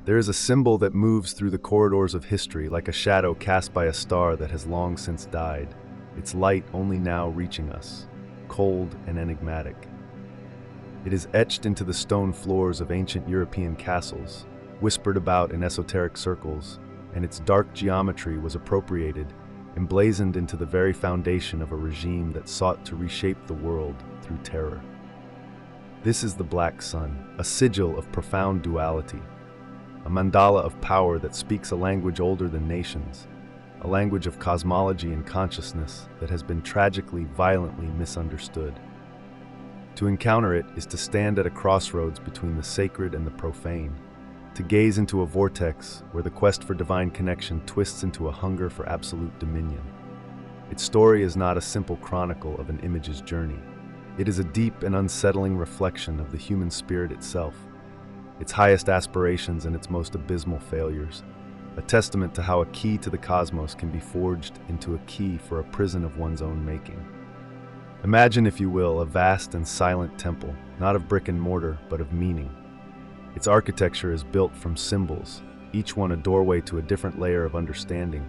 There is a symbol that moves through the corridors of history like a shadow cast by a star that has long since died, its light only now reaching us, cold and enigmatic. It is etched into the stone floors of ancient European castles, whispered about in esoteric circles, and its dark geometry was appropriated, emblazoned into the very foundation of a regime that sought to reshape the world through terror. This is the Black Sun, a sigil of profound duality, a mandala of power that speaks a language older than nations, a language of cosmology and consciousness that has been tragically, violently misunderstood. To encounter it is to stand at a crossroads between the sacred and the profane, to gaze into a vortex where the quest for divine connection twists into a hunger for absolute dominion. Its story is not a simple chronicle of an image's journey. It is a deep and unsettling reflection of the human spirit itself, its highest aspirations and its most abysmal failures, a testament to how a key to the cosmos can be forged into a key for a prison of one's own making. Imagine, if you will, a vast and silent temple, not of brick and mortar, but of meaning. Its architecture is built from symbols, each one a doorway to a different layer of understanding,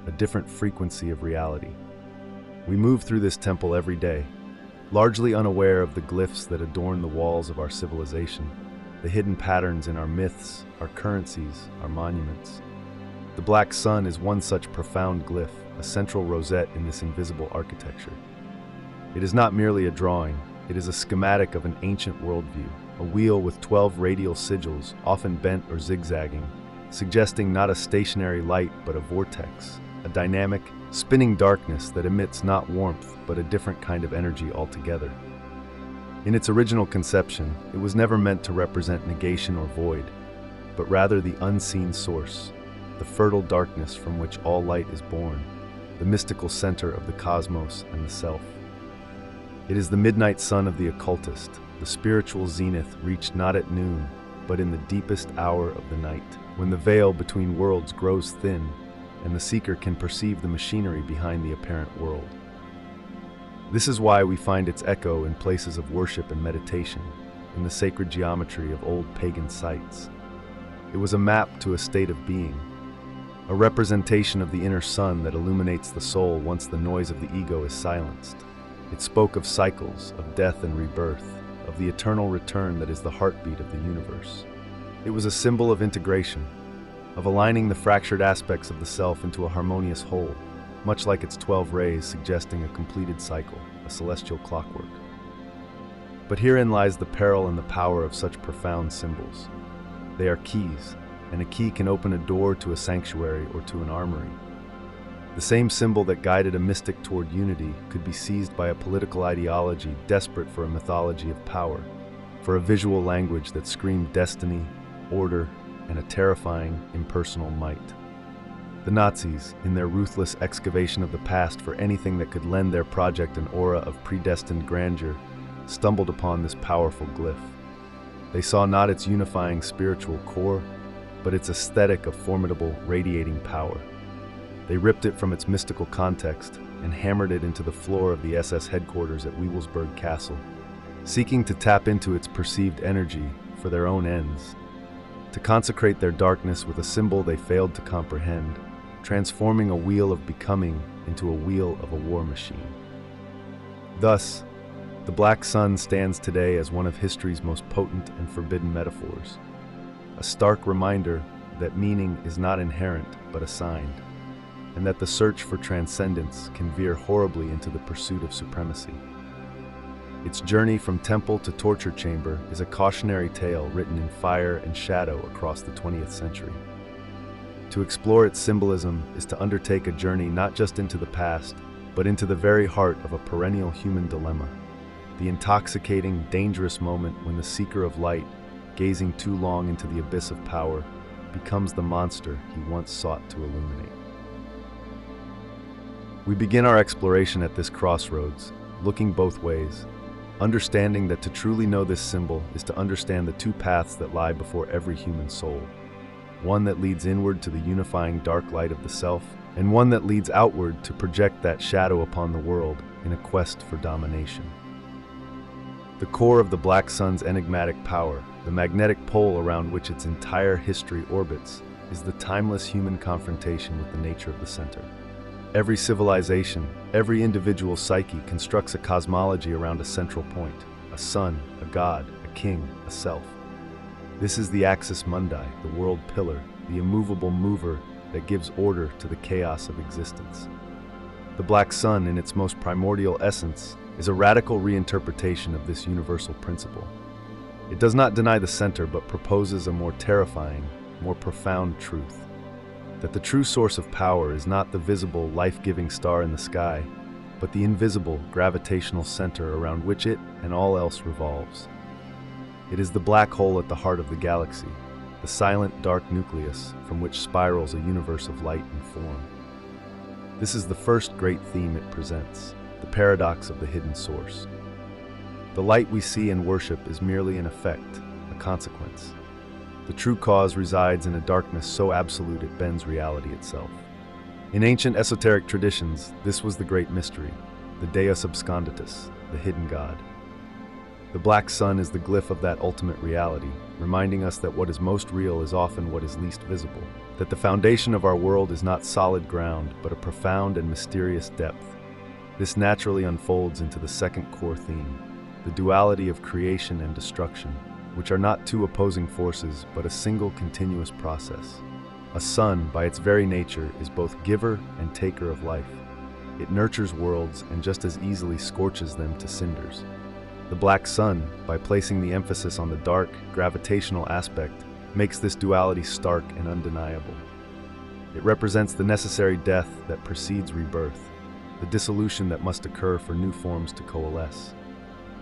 a different frequency of reality. We move through this temple every day, largely unaware of the glyphs that adorn the walls of our civilization, the hidden patterns in our myths, our currencies, our monuments. The Black Sun is one such profound glyph, a central rosette in this invisible architecture. It is not merely a drawing, it is a schematic of an ancient worldview, a wheel with 12 radial sigils, often bent or zigzagging, suggesting not a stationary light but a vortex, a dynamic, spinning darkness that emits not warmth but a different kind of energy altogether. In its original conception, it was never meant to represent negation or void, but rather the unseen source, the fertile darkness from which all light is born, the mystical center of the cosmos and the self. It is the midnight sun of the occultist, the spiritual zenith reached not at noon, but in the deepest hour of the night, when the veil between worlds grows thin, and the seeker can perceive the machinery behind the apparent world. This is why we find its echo in places of worship and meditation, in the sacred geometry of old pagan sites. It was a map to a state of being, a representation of the inner sun that illuminates the soul once the noise of the ego is silenced. It spoke of cycles, of death and rebirth, of the eternal return that is the heartbeat of the universe. It was a symbol of integration, of aligning the fractured aspects of the self into a harmonious whole, much like its 12 rays suggesting a completed cycle, a celestial clockwork. But herein lies the peril and the power of such profound symbols. They are keys, and a key can open a door to a sanctuary or to an armory. The same symbol that guided a mystic toward unity could be seized by a political ideology desperate for a mythology of power, for a visual language that screamed destiny, order, and a terrifying, impersonal might. The Nazis, in their ruthless excavation of the past for anything that could lend their project an aura of predestined grandeur, stumbled upon this powerful glyph. They saw not its unifying spiritual core, but its aesthetic of formidable, radiating power. They ripped it from its mystical context and hammered it into the floor of the SS headquarters at Wewelsburg Castle, seeking to tap into its perceived energy for their own ends, to consecrate their darkness with a symbol they failed to comprehend, transforming a wheel of becoming into a wheel of a war machine. Thus, the Black Sun stands today as one of history's most potent and forbidden metaphors, a stark reminder that meaning is not inherent but assigned, and that the search for transcendence can veer horribly into the pursuit of supremacy. Its journey from temple to torture chamber is a cautionary tale written in fire and shadow across the 20th century. To explore its symbolism is to undertake a journey not just into the past, but into the very heart of a perennial human dilemma, the intoxicating, dangerous moment when the seeker of light, gazing too long into the abyss of power, becomes the monster he once sought to illuminate. We begin our exploration at this crossroads, looking both ways, understanding that to truly know this symbol is to understand the two paths that lie before every human soul, one that leads inward to the unifying dark light of the self, and one that leads outward to project that shadow upon the world in a quest for domination. The core of the Black Sun's enigmatic power, the magnetic pole around which its entire history orbits, is the timeless human confrontation with the nature of the center. Every civilization, every individual psyche constructs a cosmology around a central point, a sun, a god, a king, a self. This is the axis mundi, the world pillar, the immovable mover that gives order to the chaos of existence. The Black Sun, in its most primordial essence, is a radical reinterpretation of this universal principle. It does not deny the center, but proposes a more terrifying, more profound truth. That the true source of power is not the visible, life-giving star in the sky, but the invisible, gravitational center around which it and all else revolves. It is the black hole at the heart of the galaxy, the silent, dark nucleus from which spirals a universe of light and form. This is the first great theme it presents, the paradox of the hidden source. The light we see and worship is merely an effect, a consequence. The true cause resides in a darkness so absolute it bends reality itself. In ancient esoteric traditions, this was the great mystery, the Deus Absconditus, the hidden god. The Black Sun is the glyph of that ultimate reality, reminding us that what is most real is often what is least visible, that the foundation of our world is not solid ground, but a profound and mysterious depth. This naturally unfolds into the second core theme, the duality of creation and destruction, which are not two opposing forces, but a single continuous process. A sun, by its very nature, is both giver and taker of life. It nurtures worlds and just as easily scorches them to cinders. The Black Sun, by placing the emphasis on the dark, gravitational aspect, makes this duality stark and undeniable. It represents the necessary death that precedes rebirth, the dissolution that must occur for new forms to coalesce.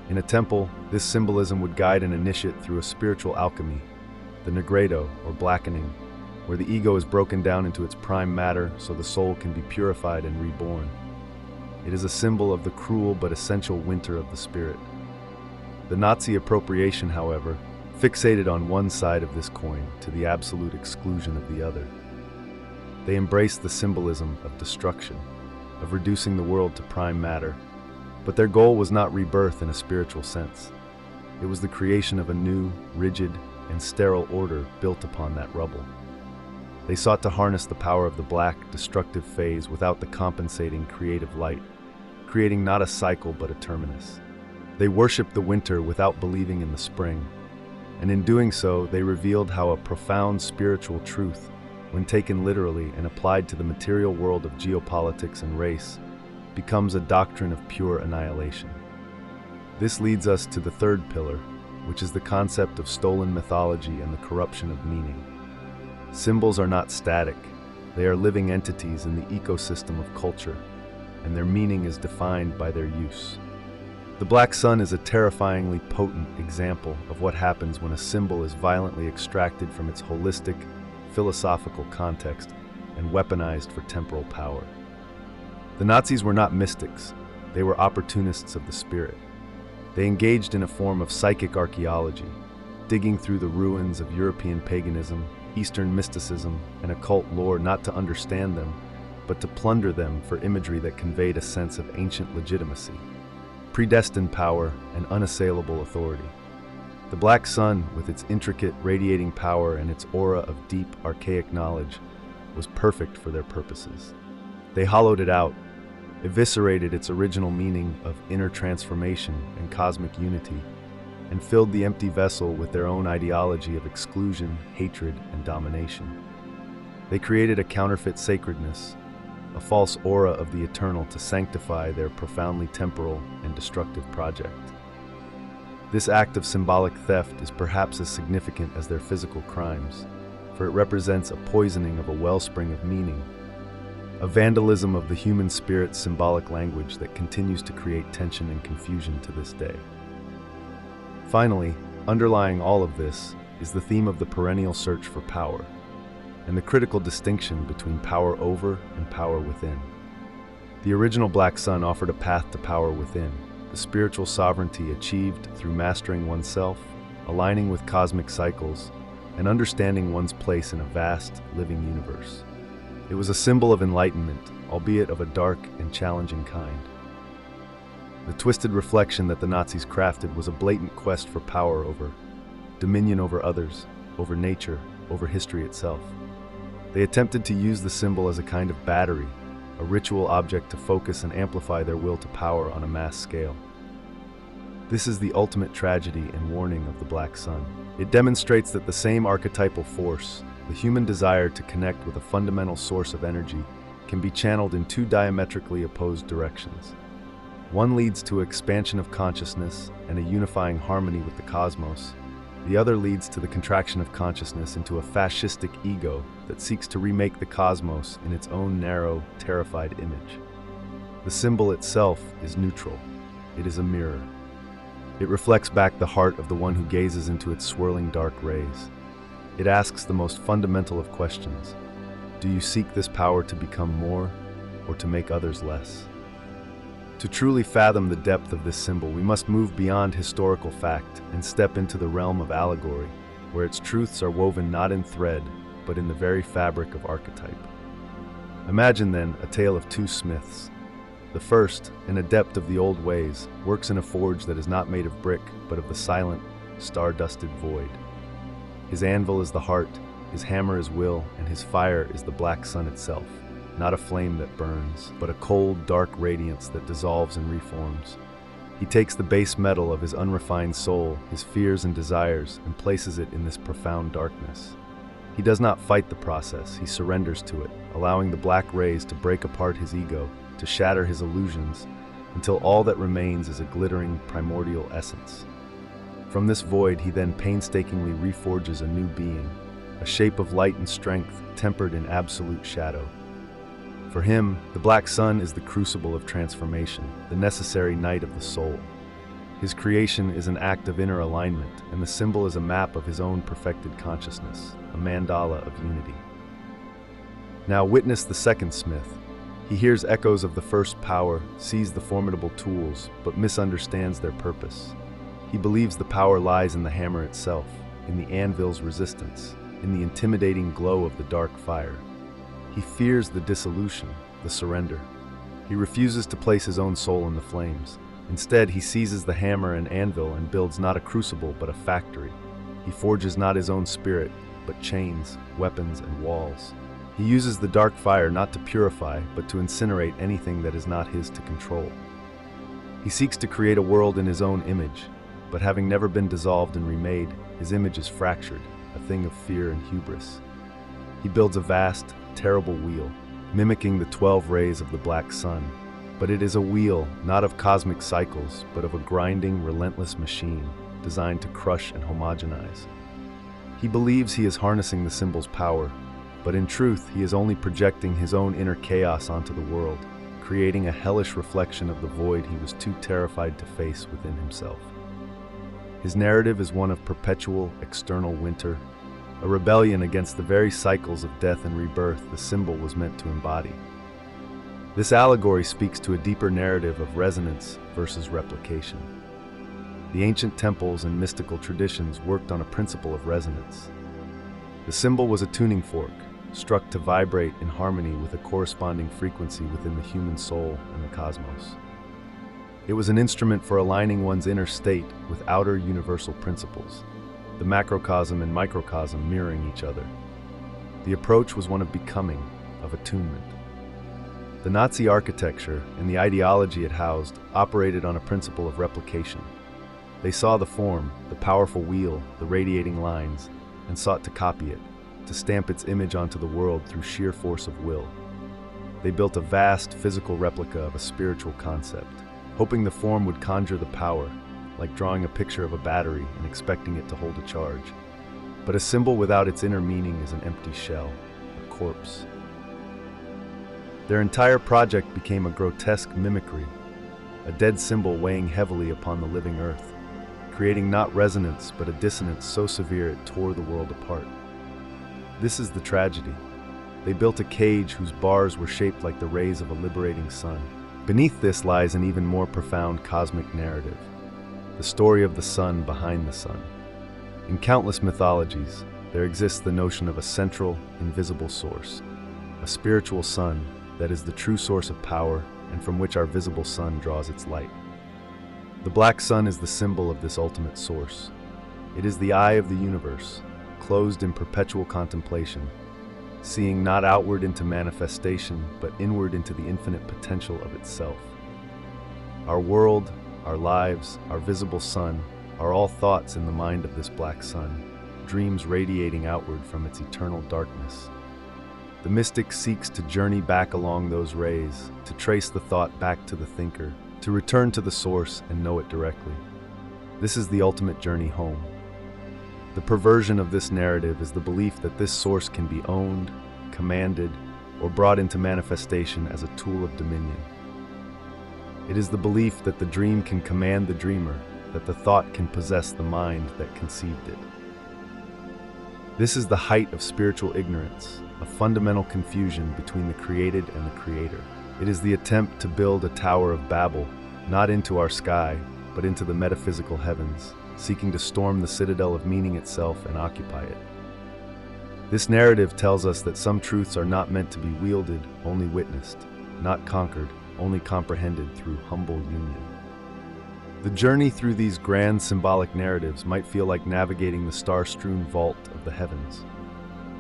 In a temple, this symbolism would guide an initiate through a spiritual alchemy, the nigredo, or blackening, where the ego is broken down into its prime matter so the soul can be purified and reborn. It is a symbol of the cruel but essential winter of the spirit. The Nazi appropriation, however, fixated on one side of this coin to the absolute exclusion of the other. They embraced the symbolism of destruction, of reducing the world to prime matter, but their goal was not rebirth in a spiritual sense. It was the creation of a new, rigid, and sterile order built upon that rubble. They sought to harness the power of the black, destructive phase without the compensating creative light, creating not a cycle but a terminus. They worshipped the winter without believing in the spring, and in doing so, they revealed how a profound spiritual truth, when taken literally and applied to the material world of geopolitics and race, becomes a doctrine of pure annihilation. This leads us to the third pillar, which is the concept of stolen mythology and the corruption of meaning. Symbols are not static, they are living entities in the ecosystem of culture, and their meaning is defined by their use. The Black Sun is a terrifyingly potent example of what happens when a symbol is violently extracted from its holistic, philosophical context and weaponized for temporal power. The Nazis were not mystics, they were opportunists of the spirit. They engaged in a form of psychic archaeology, digging through the ruins of European paganism, Eastern mysticism, and occult lore not to understand them, but to plunder them for imagery that conveyed a sense of ancient legitimacy, predestined power, and unassailable authority. The Black Sun, with its intricate, radiating power and its aura of deep, archaic knowledge, was perfect for their purposes. They hollowed it out, eviscerated its original meaning of inner transformation and cosmic unity, and filled the empty vessel with their own ideology of exclusion, hatred, and domination. They created a counterfeit sacredness, a false aura of the eternal to sanctify their profoundly temporal and destructive project. This act of symbolic theft is perhaps as significant as their physical crimes, for it represents a poisoning of a wellspring of meaning, a vandalism of the human spirit's symbolic language that continues to create tension and confusion to this day. Finally, underlying all of this is the theme of the perennial search for power, and the critical distinction between power over and power within. The original Black Sun offered a path to power within, the spiritual sovereignty achieved through mastering oneself, aligning with cosmic cycles, and understanding one's place in a vast, living universe. It was a symbol of enlightenment, albeit of a dark and challenging kind. The twisted reflection that the Nazis crafted was a blatant quest for power over dominion over others, over nature, over history itself. They attempted to use the symbol as a kind of battery, a ritual object to focus and amplify their will to power on a mass scale. This is the ultimate tragedy and warning of the Black Sun. It demonstrates that the same archetypal force, the human desire to connect with a fundamental source of energy, can be channeled in two diametrically opposed directions. One leads to expansion of consciousness and a unifying harmony with the cosmos. The other leads to the contraction of consciousness into a fascistic ego that seeks to remake the cosmos in its own narrow, terrified image. The symbol itself is neutral. It is a mirror. It reflects back the heart of the one who gazes into its swirling dark rays. It asks the most fundamental of questions. Do you seek this power to become more, or to make others less? To truly fathom the depth of this symbol, we must move beyond historical fact and step into the realm of allegory, where its truths are woven not in thread, but in the very fabric of archetype. Imagine then a tale of two smiths. The first, an adept of the old ways, works in a forge that is not made of brick, but of the silent, star-dusted void. His anvil is the heart, his hammer is will, and his fire is the Black Sun itself. Not a flame that burns, but a cold, dark radiance that dissolves and reforms. He takes the base metal of his unrefined soul, his fears and desires, and places it in this profound darkness. He does not fight the process, he surrenders to it, allowing the black rays to break apart his ego, to shatter his illusions, until all that remains is a glittering, primordial essence. From this void, he then painstakingly reforges a new being, a shape of light and strength, tempered in absolute shadow. For him, the Black Sun is the crucible of transformation, the necessary night of the soul. His creation is an act of inner alignment, and the symbol is a map of his own perfected consciousness, a mandala of unity. Now witness the second smith. He hears echoes of the first power, sees the formidable tools, but misunderstands their purpose. He believes the power lies in the hammer itself, in the anvil's resistance, in the intimidating glow of the dark fire. He fears the dissolution, the surrender. He refuses to place his own soul in the flames. Instead, he seizes the hammer and anvil and builds not a crucible but a factory. He forges not his own spirit, but chains, weapons, and walls. He uses the dark fire not to purify, but to incinerate anything that is not his to control. He seeks to create a world in his own image, but having never been dissolved and remade, his image is fractured, a thing of fear and hubris. He builds a vast, terrible wheel, mimicking the 12 rays of the Black Sun. But it is a wheel, not of cosmic cycles, but of a grinding, relentless machine, designed to crush and homogenize. He believes he is harnessing the symbol's power, but in truth, he is only projecting his own inner chaos onto the world, creating a hellish reflection of the void he was too terrified to face within himself. His narrative is one of perpetual, external winter, a rebellion against the very cycles of death and rebirth the symbol was meant to embody. This allegory speaks to a deeper narrative of resonance versus replication. The ancient temples and mystical traditions worked on a principle of resonance. The symbol was a tuning fork, struck to vibrate in harmony with a corresponding frequency within the human soul and the cosmos. It was an instrument for aligning one's inner state with outer universal principles, the macrocosm and microcosm mirroring each other. The approach was one of becoming, of attunement. The Nazi architecture and the ideology it housed operated on a principle of replication. They saw the form, the powerful wheel, the radiating lines, and sought to copy it, to stamp its image onto the world through sheer force of will. They built a vast physical replica of a spiritual concept, hoping the form would conjure the power, like drawing a picture of a battery and expecting it to hold a charge. But a symbol without its inner meaning is an empty shell, a corpse. Their entire project became a grotesque mimicry, a dead symbol weighing heavily upon the living earth, creating not resonance but a dissonance so severe it tore the world apart. This is the tragedy. They built a cage whose bars were shaped like the rays of a liberating sun. Beneath this lies an even more profound cosmic narrative, the story of the sun behind the sun. In countless mythologies, there exists the notion of a central, invisible source, a spiritual sun that is the true source of power and from which our visible sun draws its light. The black sun is the symbol of this ultimate source. It is the eye of the universe, closed in perpetual contemplation, seeing not outward into manifestation, but inward into the infinite potential of itself. Our world, our lives, our visible sun, are all thoughts in the mind of this black sun, dreams radiating outward from its eternal darkness. The mystic seeks to journey back along those rays, to trace the thought back to the thinker, to return to the source and know it directly. This is the ultimate journey home. The perversion of this narrative is the belief that this source can be owned, commanded, or brought into manifestation as a tool of dominion. It is the belief that the dream can command the dreamer, that the thought can possess the mind that conceived it. This is the height of spiritual ignorance, a fundamental confusion between the created and the creator. It is the attempt to build a Tower of Babel, not into our sky, but into the metaphysical heavens, seeking to storm the citadel of meaning itself and occupy it. This narrative tells us that some truths are not meant to be wielded, only witnessed, not conquered, only comprehended through humble union. The journey through these grand symbolic narratives might feel like navigating the star-strewn vault of the heavens,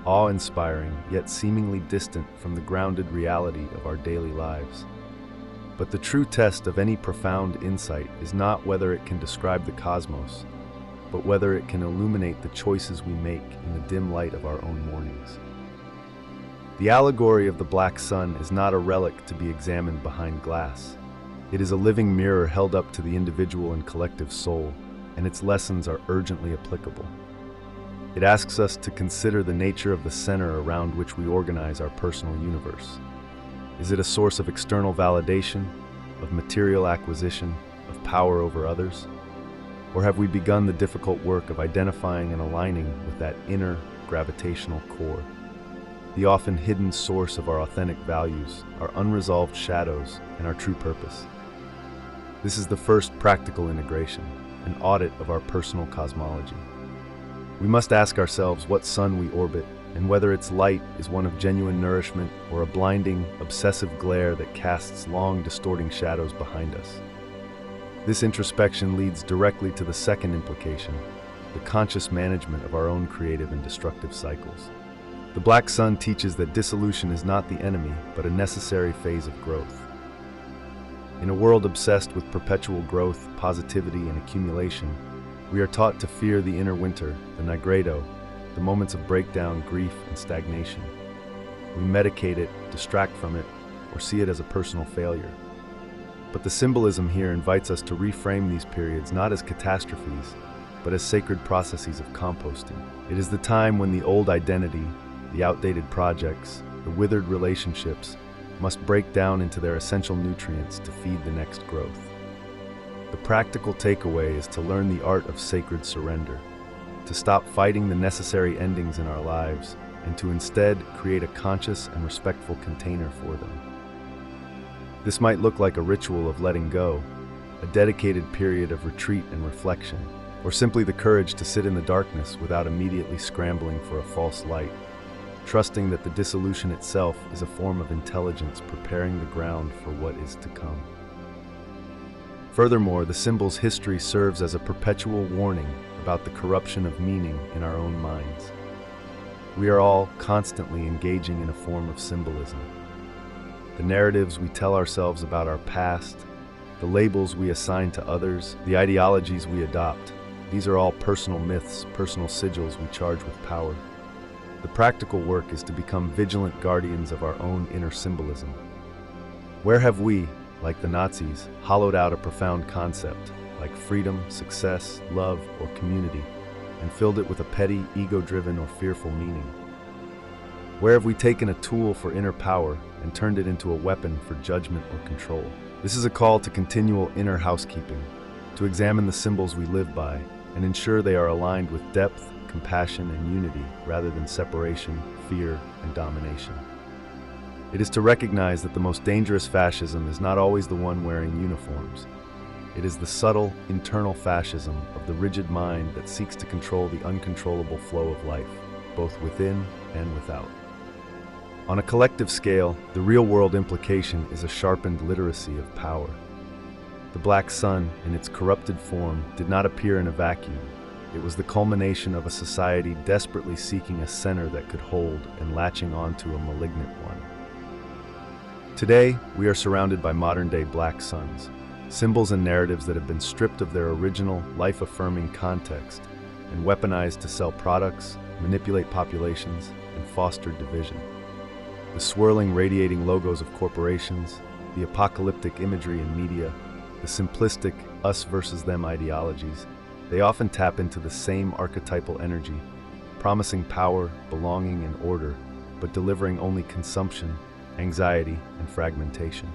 awe-inspiring, yet seemingly distant from the grounded reality of our daily lives. But the true test of any profound insight is not whether it can describe the cosmos, but whether it can illuminate the choices we make in the dim light of our own mornings. The allegory of the black sun is not a relic to be examined behind glass. It is a living mirror held up to the individual and collective soul, and its lessons are urgently applicable. It asks us to consider the nature of the center around which we organize our personal universe. Is it a source of external validation, of material acquisition, of power over others? Or have we begun the difficult work of identifying and aligning with that inner gravitational core, the often hidden source of our authentic values, our unresolved shadows, and our true purpose? This is the first practical integration, an audit of our personal cosmology. We must ask ourselves what sun we orbit, and whether its light is one of genuine nourishment or a blinding, obsessive glare that casts long, distorting shadows behind us. This introspection leads directly to the second implication, the conscious management of our own creative and destructive cycles. The black sun teaches that dissolution is not the enemy, but a necessary phase of growth. In a world obsessed with perpetual growth, positivity, and accumulation, we are taught to fear the inner winter, the nigredo, the moments of breakdown, grief, and stagnation. We medicate it, distract from it, or see it as a personal failure. But the symbolism here invites us to reframe these periods not as catastrophes, but as sacred processes of composting. It is the time when the old identity, the outdated projects, the withered relationships, must break down into their essential nutrients to feed the next growth. The practical takeaway is to learn the art of sacred surrender, to stop fighting the necessary endings in our lives, and to instead create a conscious and respectful container for them. This might look like a ritual of letting go, a dedicated period of retreat and reflection, or simply the courage to sit in the darkness without immediately scrambling for a false light, trusting that the dissolution itself is a form of intelligence preparing the ground for what is to come. Furthermore, the symbol's history serves as a perpetual warning about the corruption of meaning in our own minds. We are all constantly engaging in a form of symbolism. The narratives we tell ourselves about our past, the labels we assign to others, the ideologies we adopt, these are all personal myths, personal sigils we charge with power. The practical work is to become vigilant guardians of our own inner symbolism. Where have we, like the Nazis, hollowed out a profound concept, like freedom, success, love, or community, and filled it with a petty, ego-driven, or fearful meaning? Where have we taken a tool for inner power and turned it into a weapon for judgment or control? This is a call to continual inner housekeeping, to examine the symbols we live by and ensure they are aligned with depth, compassion, and unity rather than separation, fear, and domination. It is to recognize that the most dangerous fascism is not always the one wearing uniforms. It is the subtle, internal fascism of the rigid mind that seeks to control the uncontrollable flow of life, both within and without. On a collective scale, the real-world implication is a sharpened literacy of power. The black sun, in its corrupted form, did not appear in a vacuum. It was the culmination of a society desperately seeking a center that could hold and latching onto a malignant one. Today, we are surrounded by modern-day black suns, symbols and narratives that have been stripped of their original, life-affirming context and weaponized to sell products, manipulate populations, and foster division. The swirling, radiating logos of corporations, the apocalyptic imagery in media, the simplistic us versus them ideologies, they often tap into the same archetypal energy, promising power, belonging, and order, but delivering only consumption, anxiety, and fragmentation.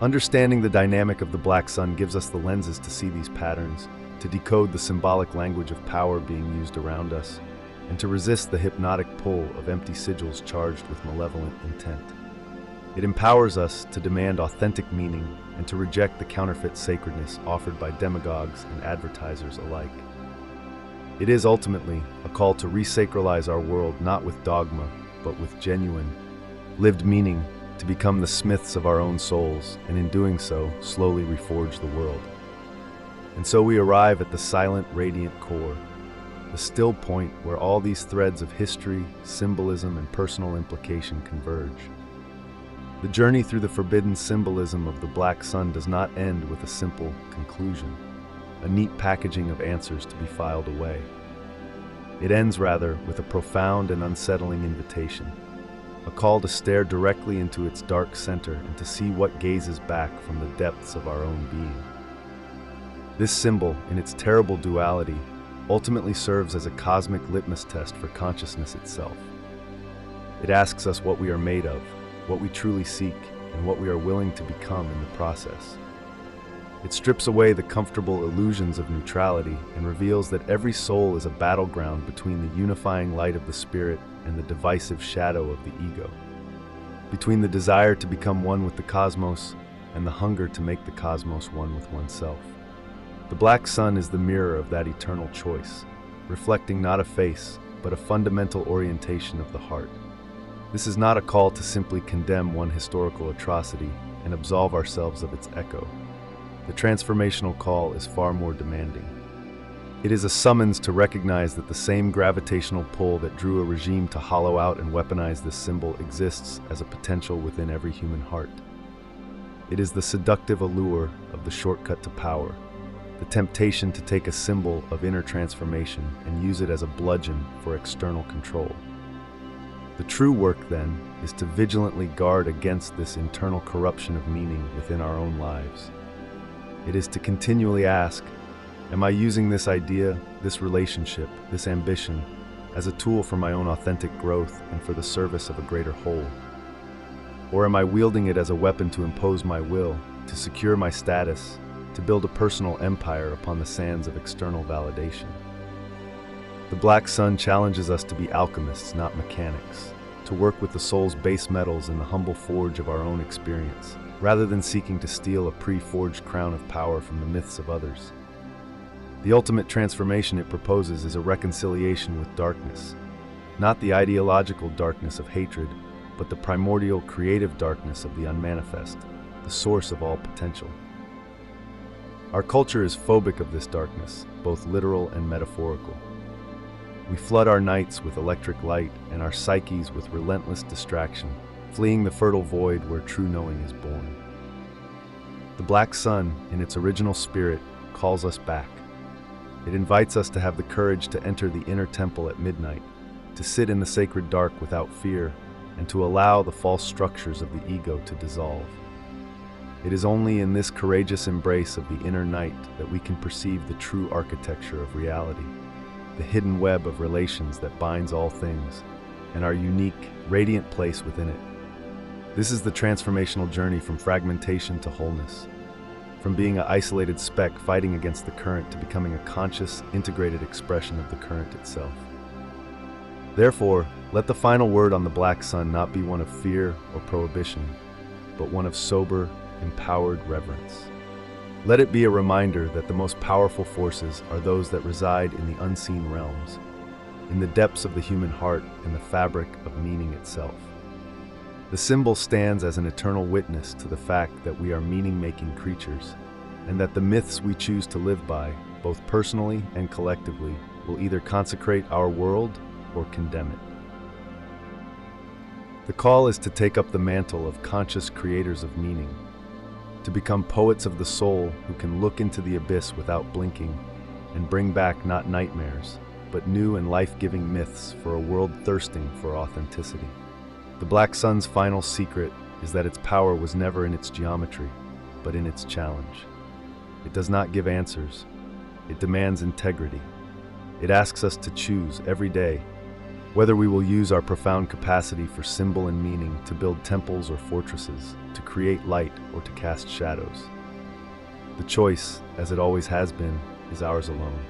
Understanding the dynamic of the black sun gives us the lenses to see these patterns, to decode the symbolic language of power being used around us, and to resist the hypnotic pull of empty sigils charged with malevolent intent. It empowers us to demand authentic meaning and to reject the counterfeit sacredness offered by demagogues and advertisers alike. It is ultimately a call to resacralize our world not with dogma, but with genuine, lived meaning, to become the smiths of our own souls, and in doing so, slowly reforge the world. And so we arrive at the silent, radiant core, the still point where all these threads of history, symbolism, and personal implication converge. The journey through the forbidden symbolism of the black sun does not end with a simple conclusion, a neat packaging of answers to be filed away. It ends, rather, with a profound and unsettling invitation, a call to stare directly into its dark center and to see what gazes back from the depths of our own being. This symbol, in its terrible duality, ultimately serves as a cosmic litmus test for consciousness itself. It asks us what we are made of, what we truly seek, and what we are willing to become in the process. It strips away the comfortable illusions of neutrality and reveals that every soul is a battleground between the unifying light of the spirit and the divisive shadow of the ego, between the desire to become one with the cosmos and the hunger to make the cosmos one with oneself. The black sun is the mirror of that eternal choice, reflecting not a face, but a fundamental orientation of the heart. This is not a call to simply condemn one historical atrocity and absolve ourselves of its echo. The transformational call is far more demanding. It is a summons to recognize that the same gravitational pull that drew a regime to hollow out and weaponize this symbol exists as a potential within every human heart. It is the seductive allure of the shortcut to power, the temptation to take a symbol of inner transformation and use it as a bludgeon for external control. The true work, then, is to vigilantly guard against this internal corruption of meaning within our own lives. It is to continually ask, am I using this idea, this relationship, this ambition, as a tool for my own authentic growth and for the service of a greater whole? Or am I wielding it as a weapon to impose my will, to secure my status, to build a personal empire upon the sands of external validation? The black sun challenges us to be alchemists, not mechanics, to work with the soul's base metals in the humble forge of our own experience, rather than seeking to steal a pre-forged crown of power from the myths of others. The ultimate transformation it proposes is a reconciliation with darkness, not the ideological darkness of hatred, but the primordial creative darkness of the unmanifest, the source of all potential. Our culture is phobic of this darkness, both literal and metaphorical. We flood our nights with electric light and our psyches with relentless distraction, fleeing the fertile void where true knowing is born. The black sun, in its original spirit, calls us back. It invites us to have the courage to enter the inner temple at midnight, to sit in the sacred dark without fear, and to allow the false structures of the ego to dissolve. It is only in this courageous embrace of the inner night that we can perceive the true architecture of reality, the hidden web of relations that binds all things, and our unique, radiant place within it. This is the transformational journey from fragmentation to wholeness, from being an isolated speck fighting against the current to becoming a conscious, integrated expression of the current itself. Therefore, let the final word on the black sun not be one of fear or prohibition, but one of sober, empowered reverence. Let it be a reminder that the most powerful forces are those that reside in the unseen realms, in the depths of the human heart and the fabric of meaning itself. The symbol stands as an eternal witness to the fact that we are meaning-making creatures, and that the myths we choose to live by, both personally and collectively, will either consecrate our world or condemn it. The call is to take up the mantle of conscious creators of meaning, to become poets of the soul who can look into the abyss without blinking and bring back not nightmares, but new and life-giving myths for a world thirsting for authenticity. The Black Sun's final secret is that its power was never in its geometry, but in its challenge. It does not give answers. It demands integrity. It asks us to choose every day whether we will use our profound capacity for symbol and meaning to build temples or fortresses, to create light or to cast shadows. The choice, as it always has been, is ours alone.